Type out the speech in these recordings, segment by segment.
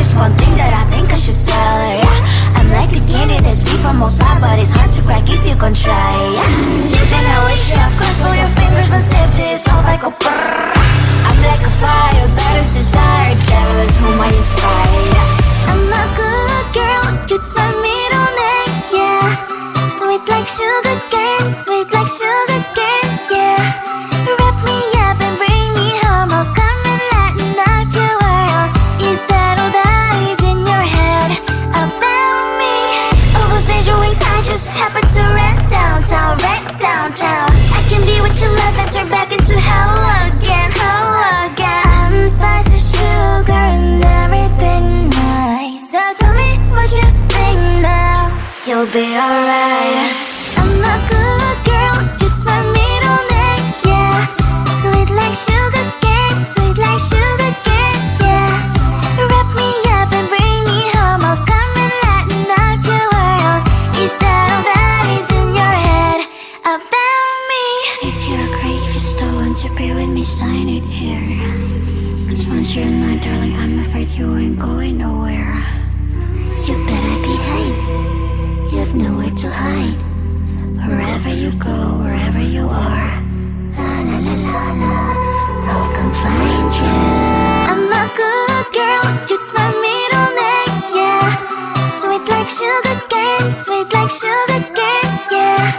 there's one thing that I think I should tell her, yeah. I'm like the candy that's free from outside, but it's hard to crack if you can try, yeah. Something I wish you cross all your fingers when safety is off, I go brrrr. I'm like a fire, battles desire, devil is whom I inspire, yeah. I'm a good girl, it's my middle name, yeah. Sweet like sugar cane, sweet like sugar cane, yeah. Wrap me up and bring me home, I'll come and lighten up your world. Is that all that is in your head about me? All those angel wings I just happen to rent downtown, rent downtown. I can be what you love and turn back into hell again, hell again. I'm spicy sugar and everything nice. So tell me what you think now, you'll be alright. I'm a good girl, it's my middle name, yeah. Sweet like sugar cane, sweet like sugar cane, yeah. Wrap me up and bring me home, I'll come and lighten up your world. Is that all that is in your head about me? If you agree, if you still want to be with me, sign it here. Cause once you're in my darling, I'm afraid you ain't going nowhere. You better behave, you have nowhere to hide. Wherever you go, wherever you are, la la la la la, I'll come find you. I'm a good girl, it's my middle name, yeah. Sweet like sugar cane, sweet like sugar cane, yeah.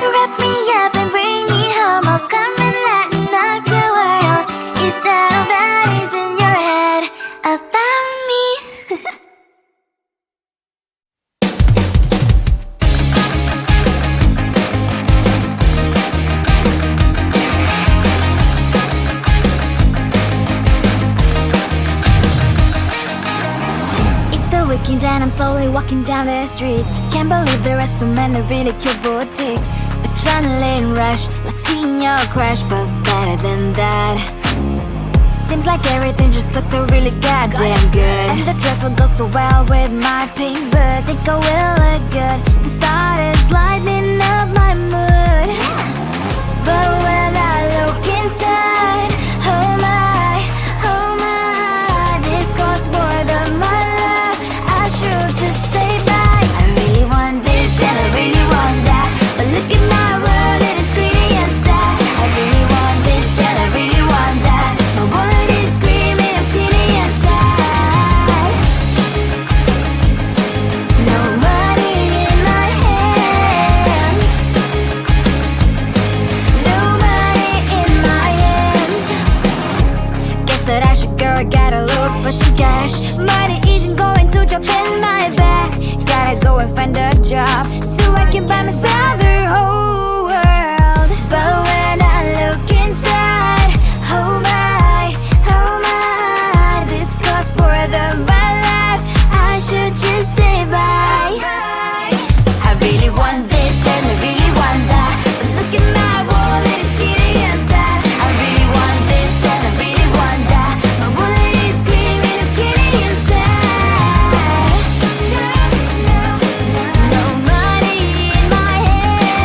Wrap me up and bring me home, I'll come and lighten up your world. Is that all that is in your head about me? And I'm slowly walking down the streets. Can't believe there are so many really cute boutiques. Adrenaline rush, like seeing your crush, but better than that. Seems like everything just looks so really goddamn good. And the dress will go so well with my pink boots. Think I will look good and started lighting up my mood. But when I look inside, oh my, this costs more than my love. I should just say bye. I really want this and I really want that, but look at my world, it is greedy inside. I really want this and I really want that. My wallet is screaming, I'm skinny inside. No money in my hand, no money in my hand. Guess that I should go, gotta look for some cash. Money isn't going to jump in my bag. Gotta go and find a job so I can buy myself the whole world. But when I look inside, oh my, this costs more than my life. I should just say bye. I really want this and I really want that, but look at my wallet, it's skinny inside. I really want this and I really want that. My wallet is screaming, I'm skinny inside. No money in my hand,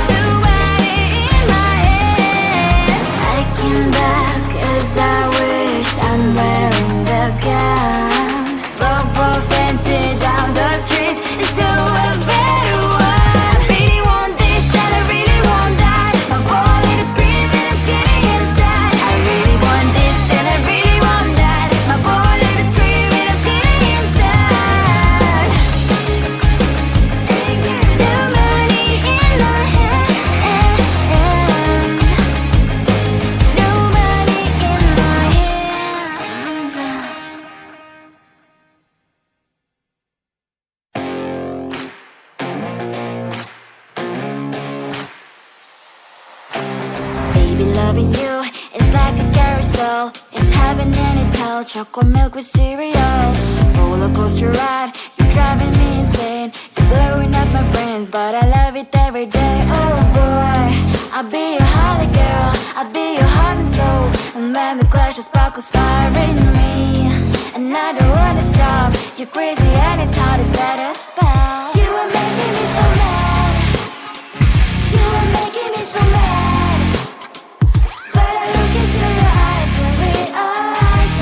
no money in my hand. I came back 'cause I wished I'm wearing the gown. Bobo fancy down the streets into a better one. I really want this and I really want that. My wallet is screaming, I'm skinny inside. I really want this and I really want that. My wallet is screaming, I'm skinny inside. No money in my hand, no money in my hands. Baby, loving you is like a carousel. It's heaven and it's hell. Chocolate milk with cereal. Roller coaster ride, you're driving me insane. You're blowing up my brains, but I love it every day. Oh boy, I'll be your holly girl, I'll be your heart and soul. And when we clash, the sparkles fire in me. And I don't wanna stop. You're crazy and it's hard to set a spell. You are making me so mad, you are making me so mad. But I look into your eyes and realize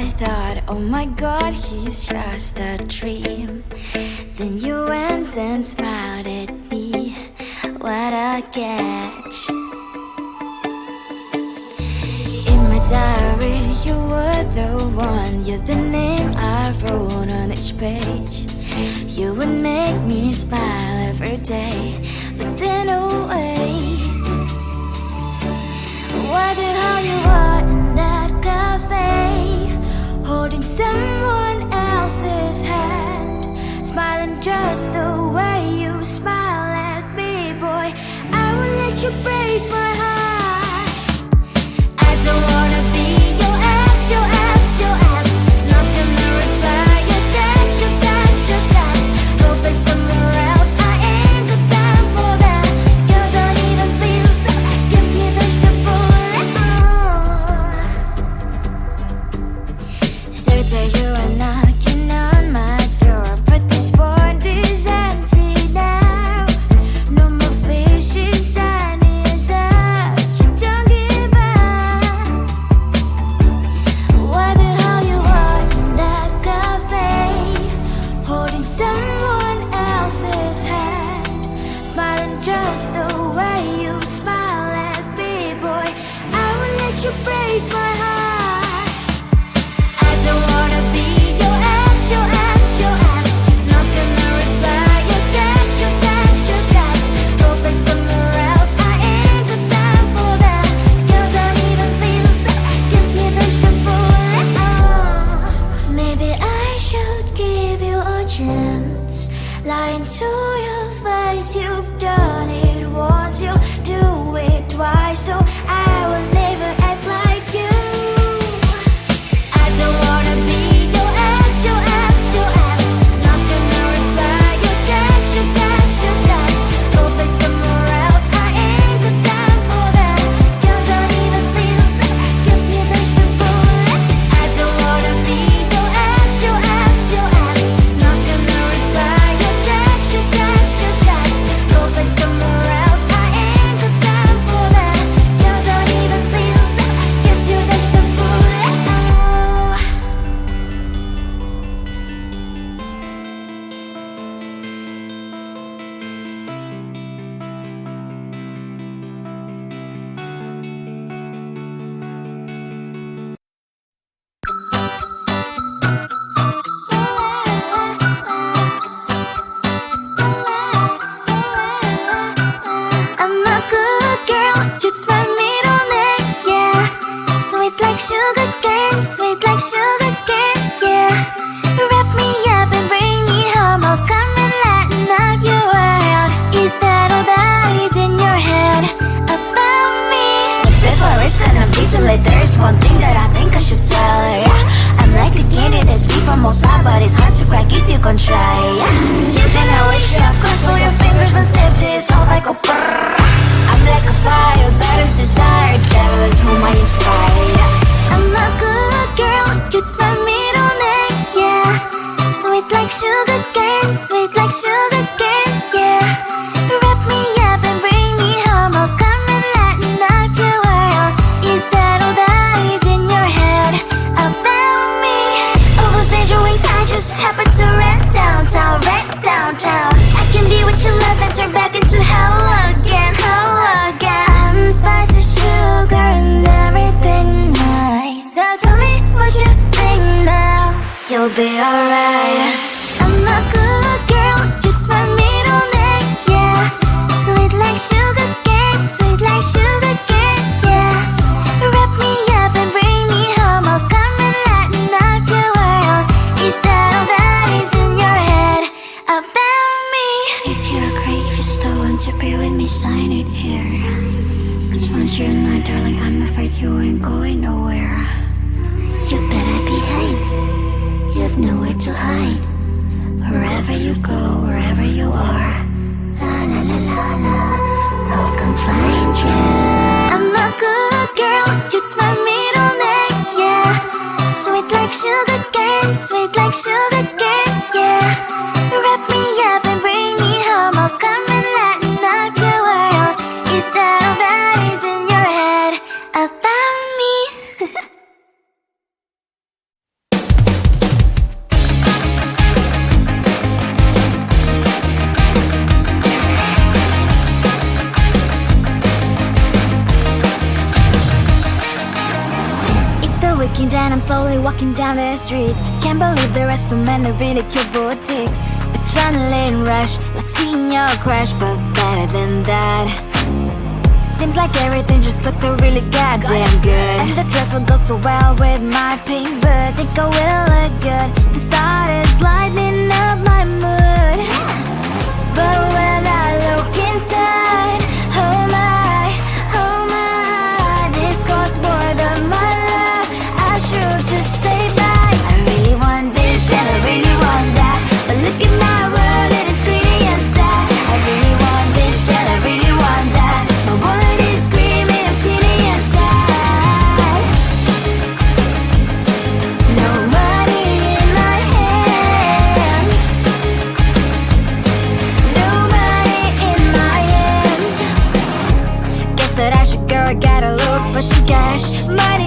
I thought, oh my God, he's just a dream. Then you went and smiled at me. What a catch. In my diary, you were the one. You're the name I wrote on each page. You would make me smile every day. But then, oh wait, what the hell you are in that cafe, holding someone else's hand, smiling just the way you smile at me, boy. I will let you break my heart. I don't wanna be your ex, your ex, your ex. Not gonna reply your text, your text, your text. Go play somewhere else, I ain't got time for that. You don't even feel so, guess you dodged the bullet. Third day you are knocking on my door, but this board is empty now. No more fishes, sun is up. You don't give up. What the hell you are in that cafe, holding someone else's hand, smiling just the way you smile at me, boy. I will let you break my heart. I don't wanna be your ex, your ex, your ex. Not gonna reply your text, your text, your text. Go play somewhere else, I ain't got time for that. You don't even feel so, guess you dodged the bullet. Maybe I should give you a chance. Lying to your face, you've done it once, you do it twice, so I will never act like you. I don't wanna be your ex, your ex, your ex. Not gonna reply your text, your text, your text. Go play somewhere else, I ain't got time for that. You don't even feel so, guess you dodged the bullet. I don't wanna be your ex, your ex, your ex. Not gonna reply your text, your text, your text. Go play somewhere else, I ain't got time for that. You don't even feel so, guess you dodged the bullet. I'm a good girl, it's my middle name, yeah. Sweet like sugar cane, sweet like sugar cane, yeah. Wrap me up and bring me home, I'll come and lighten up your world. Is that all that is in your head about me? Before it's gonna be too late, there is one thing that I think I should tell her, yeah. I'm like a candy that's deep from outside, but it's hard to crack if you can try, yeah. Something I wish you have crossed all your fingers when saved you, it's all like a brrrr. I'm like a fire, that is desire, devil is whom I inspire, yeah. I'm a good girl, it's my middle name, yeah. Sweet like sugar cane, sweet like sugar cane, yeah. Wrap me up and bring me home, I'll come and lighten up your world. Is that all that is in your head about me? All those angel wings I just happen to rent downtown, rent downtown. I can be what you love and turn back into hell again, hell again. I'm spicy sugar and everything nice. So tell me what you think now. You'll be alright. I'm a good girl, it's my middle name, yeah. Sweet like sugar cane, sweet like sugar cane, yeah. Wrap me up and bring me home, I'll come and lighten up your world. Is that all that is in your head about me? If you agree, if you still want to be with me, sign it here. Cause once you're in my darling, I'm afraid you ain't going nowhere. You better behave, you have nowhere to hide. Wherever you go, wherever you are, la la la la la, I'll come find you. I'm a good girl, it's my middle name, yeah. Sweet like sugar cane, sweet like sugar cane, yeah. Wrap me up and bring me home, I'll come and lighten up your world. Is that all that is in your head about me? and I'm slowly walking down the streets. Can't believe there are so many really cute boutiques. Adrenaline rush, like seeing your crush, but better than that. Seems like everything just looks so really goddamn good. And the dress will go so well with my pink boots. Think I will look good. The start is lighting up my mood. But when I look inside, oh my, this costs more than my love. I should just say bye. I really want this and I really want that, but look at my world, it is pretty and sad. I really want this and I really want that. My wallet is screaming, I'm skinny and sad. No money in my hand, no money in my hand. Guess that I should go, I gotta look for some cash. Money